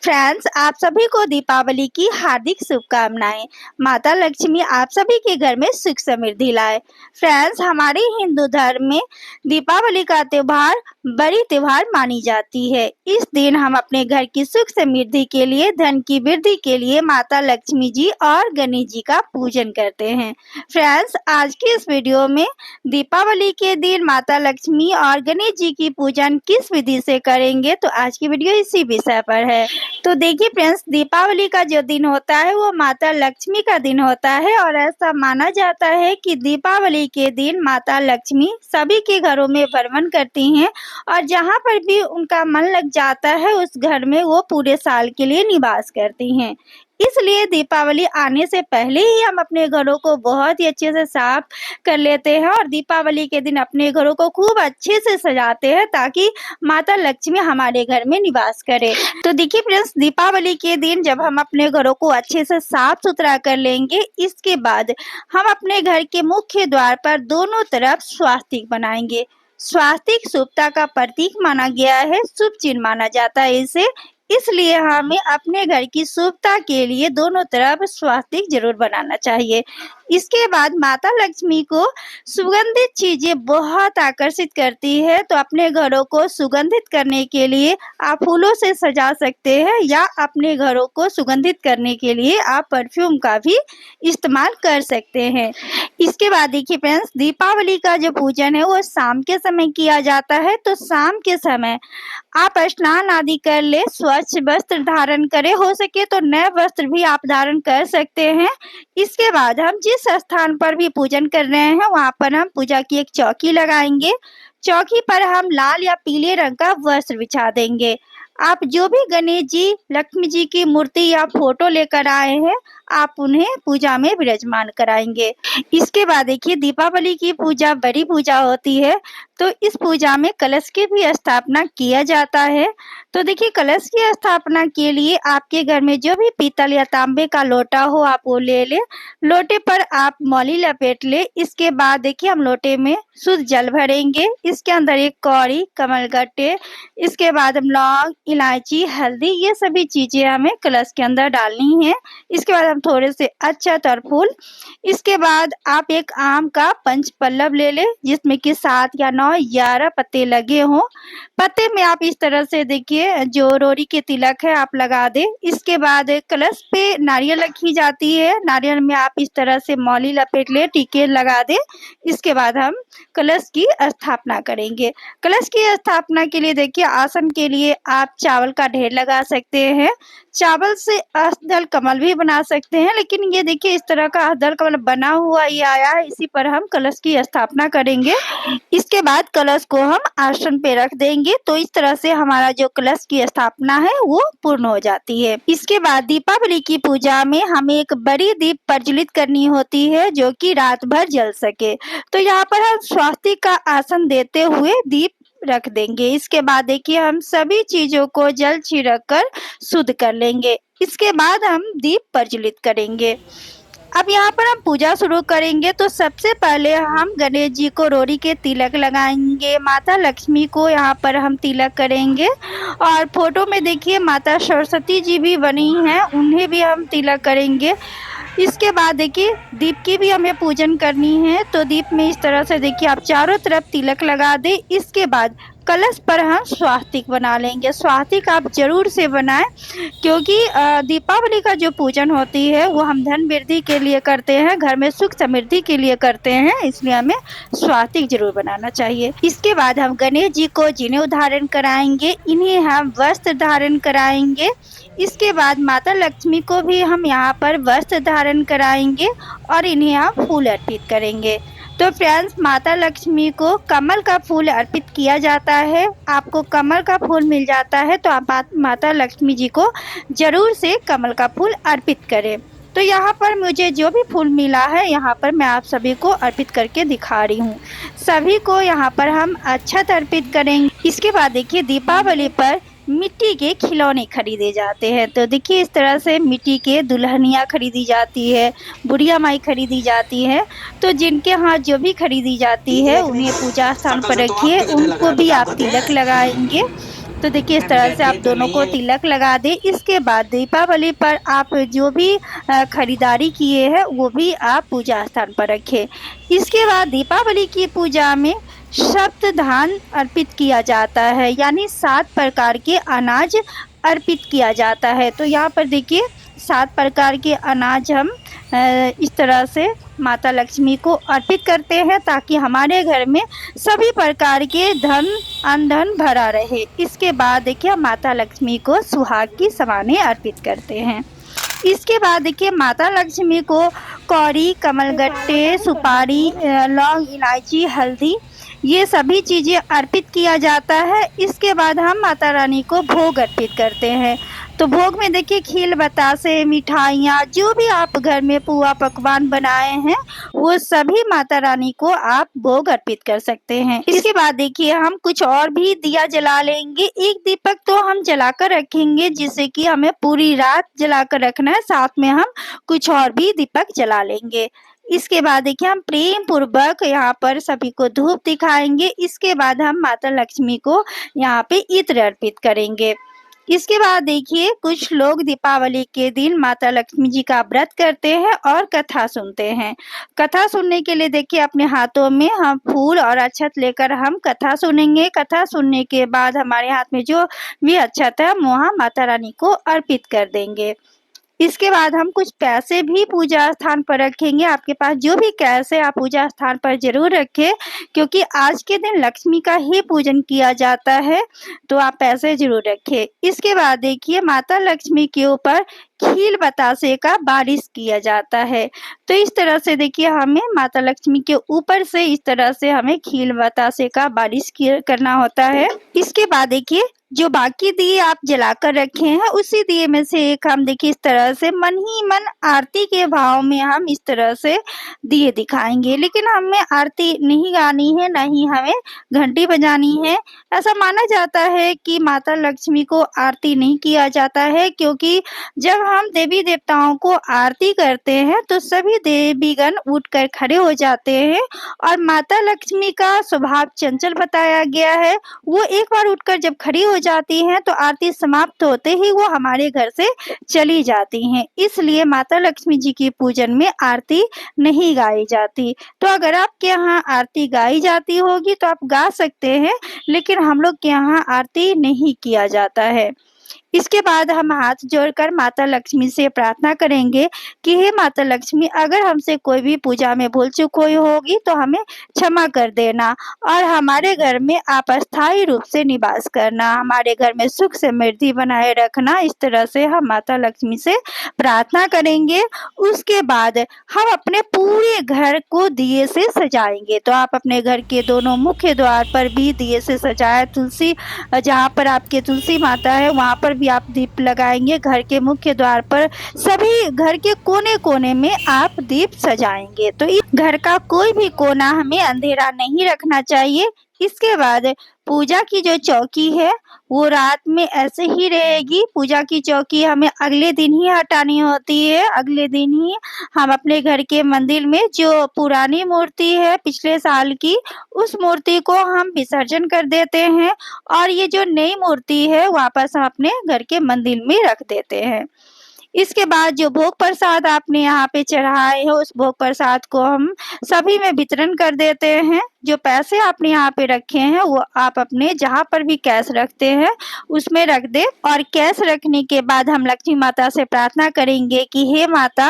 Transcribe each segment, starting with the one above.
Friends, आप सभी को दीपावली की हार्दिक शुभकामनाएं। माता लक्ष्मी आप सभी के घर में सुख समृद्धि लाए। फ्रेंड्स, हमारे हिंदू धर्म में दीपावली का त्योहार बड़ी त्योहार मानी जाती है। इस दिन हम अपने घर की सुख समृद्धि के लिए, धन की वृद्धि के लिए माता लक्ष्मी जी और गणेश जी का पूजन करते हैं। फ्रेंड्स, आज की इस वीडियो में दीपावली के दिन माता लक्ष्मी और गणेश जी की पूजन किस विधि से करेंगे, तो आज की वीडियो इसी विषय पर है। तो देखिए फ्रेंड्स, दीपावली का जो दिन होता है वो माता लक्ष्मी का दिन होता है और ऐसा माना जाता है कि दीपावली के दिन माता लक्ष्मी सभी के घरों में भ्रमण करती हैं और जहां पर भी उनका मन लग जाता है उस घर में वो पूरे साल के लिए निवास करती हैं। इसलिए दीपावली आने से पहले ही हम अपने घरों को बहुत ही अच्छे से साफ कर लेते हैं और दीपावली के दिन अपने घरों को खूब अच्छे से सजाते हैं ताकि माता लक्ष्मी हमारे घर में निवास करे। तो देखिए फ्रेंड्स, दीपावली के दिन जब हम अपने घरों को अच्छे से साफ सुथरा कर लेंगे, इसके बाद हम अपने घर के मुख्य द्वार पर दोनों तरफ स्वास्तिक बनाएंगे। स्वास्तिक शुभता का प्रतीक माना गया है, शुभ चिन्ह माना जाता है इसे। इसलिए हमें अपने घर की शुभता के लिए दोनों तरफ स्वास्तिक जरूर बनाना चाहिए। इसके बाद माता लक्ष्मी को सुगंधित चीजें बहुत आकर्षित करती है, तो अपने घरों को सुगंधित करने के लिए आप फूलों से सजा सकते हैं या अपने घरों को सुगंधित करने के लिए आप परफ्यूम का भी इस्तेमाल कर सकते हैं। इसके बाद देखिए फ्रेंड्स, दीपावली का जो पूजन है वो शाम के समय किया जाता है। तो शाम के समय आप स्नान आदि कर ले, स्वच्छ वस्त्र धारण करें, हो सके तो नए वस्त्र भी आप धारण कर सकते हैं। इसके बाद हम जिस स्थान पर भी पूजन कर रहे हैं वहां पर हम पूजा की एक चौकी लगाएंगे। चौकी पर हम लाल या पीले रंग का वस्त्र बिछा देंगे। आप जो भी गणेश जी, लक्ष्मी जी की मूर्ति या फोटो लेकर आए हैं, आप उन्हें पूजा में विराजमान कराएंगे। इसके बाद देखिए, दीपावली की पूजा बड़ी पूजा होती है, तो इस पूजा में कलश की भी स्थापना किया जाता है। तो देखिए, कलश की स्थापना के लिए आपके घर में जो भी पीतल या तांबे का लोटा हो आप वो ले ले। लोटे पर आप मौली लपेट ले। इसके बाद देखिए, हम लोटे में शुद्ध जल भरेंगे। इसके अंदर एक कौड़ी, कमलगट्टे, इसके बाद हम लौंग, इलायची, हल्दी, ये सभी चीजें हमें कलश के अंदर डालनी है। इसके बाद हम थोड़े से अक्षत और फूल। इसके बाद आप एक आम का पंच पल्लव ले ले जिसमें कि 7 या 9, 11 पत्ते लगे हों। पत्ते में आप इस तरह से देखिए जो रोरी के तिलक है आप लगा दे। इसके बाद कलश पे नारियल रखी जाती है, नारियल में आप इस तरह से मौली लपेट ले, टीके लगा दे। इसके बाद हम कलश की स्थापना करेंगे। कलश की स्थापना के लिए देखिए, आसन के लिए आप चावल का ढेर लगा सकते हैं। चावल से अष्टदल कमल भी बना सकते हैं, लेकिन ये देखिए इस तरह का अष्टदल कमल बना हुआ ये आया है, इसी पर हम कलश की स्थापना करेंगे। इसके बाद कलश को हम आसन पे रख देंगे। तो इस तरह से हमारा जो कलश की स्थापना है वो पूर्ण हो जाती है। इसके बाद दीपावली की पूजा में हमें एक बड़ी दीप प्रज्वलित करनी होती है जो कि रात भर जल सके। तो यहाँ पर हम स्वास्तिक का आसन देते हुए दीप रख देंगे। इसके बाद देखिए, हम सभी चीजों को जल छिड़क कर शुद्ध कर लेंगे। इसके बाद हम दीप प्रज्वलित करेंगे। अब यहाँ पर हम पूजा शुरू करेंगे। तो सबसे पहले हम गणेश जी को रोरी के तिलक लगाएंगे। माता लक्ष्मी को यहाँ पर हम तिलक करेंगे और फोटो में देखिए माता सरस्वती जी भी बनी हैं, उन्हें भी हम तिलक करेंगे। इसके बाद देखिए, दीप की भी हमें पूजन करनी है। तो दीप में इस तरह से देखिए आप चारों तरफ तिलक लगा दे। इसके बाद कलश पर हम स्वास्तिक बना लेंगे। स्वास्तिक आप जरूर से बनाएं, क्योंकि दीपावली का जो पूजन होती है वो हम धन वृद्धि के लिए करते हैं, घर में सुख समृद्धि के लिए करते हैं, इसलिए हमें स्वास्तिक जरूर बनाना चाहिए। इसके बाद हम गणेश जी को जनेऊ धारण कराएंगे, इन्हें हम वस्त्र धारण कराएंगे। इसके बाद माता लक्ष्मी को भी हम यहाँ पर वस्त्र धारण कराएंगे और इन्हें हम फूल अर्पित करेंगे। तो फ्रेंड्स, माता लक्ष्मी को कमल का फूल अर्पित किया जाता है। आपको कमल का फूल मिल जाता है तो आप माता लक्ष्मी जी को जरूर से कमल का फूल अर्पित करें। तो यहाँ पर मुझे जो भी फूल मिला है यहाँ पर मैं आप सभी को अर्पित करके दिखा रही हूँ। सभी को यहाँ पर हम अक्षत अर्पित करेंगे। इसके बाद देखिए, दीपावली पर मिट्टी के खिलौने खरीदे जाते हैं। तो देखिए इस तरह से मिट्टी के दुल्हनियाँ खरीदी जाती है, बुढ़िया माई खरीदी जाती है। तो जिनके हाथ जो भी खरीदी जाती है उन्हें पूजा स्थान पर रखिए, उनको भी आप तिलक लगाएंगे। तो देखिए इस तरह से आप दोनों को तिलक लगा दें। इसके बाद दीपावली पर आप जो भी खरीदारी किए हैं वो भी आप पूजा स्थान पर रखें। इसके बाद दीपावली की पूजा में सप्तधान अर्पित किया जाता है, यानी 7 प्रकार के अनाज अर्पित किया जाता है। तो यहाँ पर देखिए 7 प्रकार के अनाज हम इस तरह से माता लक्ष्मी को अर्पित करते हैं ताकि हमारे घर में सभी प्रकार के धन अन्न भरा रहे। इसके बाद देखिए माता लक्ष्मी को सुहाग की समाने अर्पित करते हैं। इसके बाद देखिए माता लक्ष्मी को कौड़ी, कमलगट्टे, सुपारी, लौंग, इलायची, हल्दी ये सभी चीज़ें अर्पित किया जाता है। इसके बाद हम माता रानी को भोग अर्पित करते हैं। तो भोग में देखिए खील, बतासे, मिठाइयाँ जो भी आप घर में पुआ पकवान बनाए हैं वो सभी माता रानी को आप भोग अर्पित कर सकते हैं। इसके बाद देखिए हम कुछ और भी दिया जला लेंगे। एक दीपक तो हम जलाकर रखेंगे जिससे कि हमें पूरी रात जलाकर रखना है, साथ में हम कुछ और भी दीपक जला लेंगे। इसके बाद देखिए हम प्रेम पूर्वक यहाँ पर सभी को धूप दिखाएंगे। इसके बाद हम माता लक्ष्मी को यहाँ पे इत्र अर्पित करेंगे। इसके बाद देखिए कुछ लोग दीपावली के दिन माता लक्ष्मी जी का व्रत करते हैं और कथा सुनते हैं। कथा सुनने के लिए देखिए अपने हाथों में हम फूल और अक्षत लेकर हम कथा सुनेंगे। कथा सुनने के बाद हमारे हाथ में जो भी अक्षत है वहाँ माता रानी को अर्पित कर देंगे। इसके बाद हम कुछ पैसे भी पूजा स्थान पर रखेंगे। आपके पास जो भी कैश है आप पूजा स्थान पर जरूर रखें, क्योंकि आज के दिन लक्ष्मी का ही पूजन किया जाता है, तो आप पैसे जरूर रखें। इसके बाद देखिए माता लक्ष्मी के ऊपर खील बतासे का बारिश किया जाता है। तो इस तरह से देखिए हमें माता लक्ष्मी के ऊपर से इस तरह से हमें खील बतासे का बारिश करना होता है। इसके बाद देखिए जो बाकी दिए आप जलाकर रखे हैं उसी दिए में से एक हम देखिए इस तरह से मन ही मन आरती के भाव में हम इस तरह से दिए दिखाएंगे। लेकिन हमें आरती नहीं गानी है, न ही हमें घंटी बजानी है। ऐसा माना जाता है कि माता लक्ष्मी को आरती नहीं किया जाता है, क्योंकि जब हम देवी देवताओं को आरती करते हैं तो सभी देवीगण उठकर खड़े हो जाते हैं, और माता लक्ष्मी का स्वभाव चंचल बताया गया है। वो एक बार उठकर जब खड़ी हो जाती हैं तो आरती समाप्त होते ही वो हमारे घर से चली जाती हैं। इसलिए माता लक्ष्मी जी की पूजन में आरती नहीं गाई जाती। तो अगर आपके यहाँ आरती गाई जाती होगी तो आप गा सकते हैं, लेकिन हम लोग के यहाँ आरती नहीं किया जाता है। इसके बाद हम हाथ जोड़कर माता लक्ष्मी से प्रार्थना करेंगे कि हे माता लक्ष्मी, अगर हमसे कोई भी पूजा में भूल चूक हुई होगी तो हमें क्षमा कर देना, और हमारे घर में आप अस्थायी रूप से निवास करना, हमारे घर में सुख समृद्धि बनाए रखना। इस तरह से हम माता लक्ष्मी से प्रार्थना करेंगे। उसके बाद हम अपने पूरे घर को दिए से सजाएंगे। तो आप अपने घर के दोनों मुख्य द्वार पर भी दिए से सजाए, तुलसी जहाँ पर आपके तुलसी माता है वहाँ पर भी आप दीप लगाएंगे। घर के मुख्य द्वार पर सभी घर के कोने कोने में आप दीप सजाएंगे। तो इस घर का कोई भी कोना हमें अंधेरा नहीं रखना चाहिए। इसके बाद पूजा की जो चौकी है वो रात में ऐसे ही रहेगी। पूजा की चौकी हमें अगले दिन ही हटानी होती है। अगले दिन ही हम अपने घर के मंदिर में जो पुरानी मूर्ति है पिछले साल की, उस मूर्ति को हम विसर्जन कर देते हैं, और ये जो नई मूर्ति है वापस हम अपने घर के मंदिर में रख देते हैं। इसके बाद जो भोग प्रसाद आपने यहाँ पे चढ़ाए है उस भोग प्रसाद को हम सभी में वितरण कर देते हैं। जो पैसे आपने यहाँ पे रखे हैं वो आप अपने जहाँ पर भी कैश रखते हैं उसमें रख दे, और कैश रखने के बाद हम लक्ष्मी माता से प्रार्थना करेंगे कि हे माता,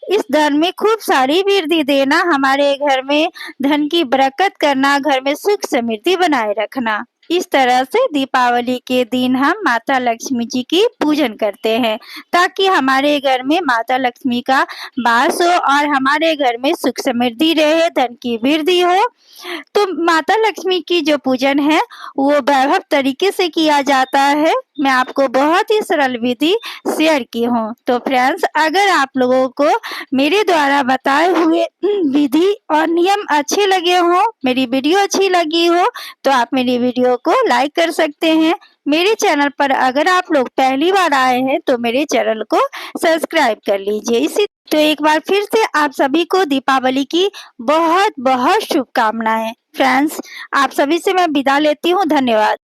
इस धन में खूब सारी वृद्धि देना, हमारे घर में धन की बरकत करना, घर में सुख समृद्धि बनाए रखना। इस तरह से दीपावली के दिन हम माता लक्ष्मी जी की पूजन करते हैं ताकि हमारे घर में माता लक्ष्मी का वास हो और हमारे घर में सुख समृद्धि रहे, धन की वृद्धि हो। तो माता लक्ष्मी की जो पूजन है वो वैभव तरीके से किया जाता है। मैं आपको बहुत ही सरल विधि शेयर की हूँ। तो फ्रेंड्स, अगर आप लोगों को मेरे द्वारा बताए हुए विधि और नियम अच्छे लगे हो, मेरी वीडियो अच्छी लगी हो, तो आप मेरी वीडियो को लाइक कर सकते हैं। मेरे चैनल पर अगर आप लोग पहली बार आए हैं तो मेरे चैनल को सब्सक्राइब कर लीजिए। इसी तो एक बार फिर से आप सभी को दीपावली की बहुत बहुत शुभकामनाएं। फ्रेंड्स, आप सभी से मैं विदा लेती हूँ। धन्यवाद।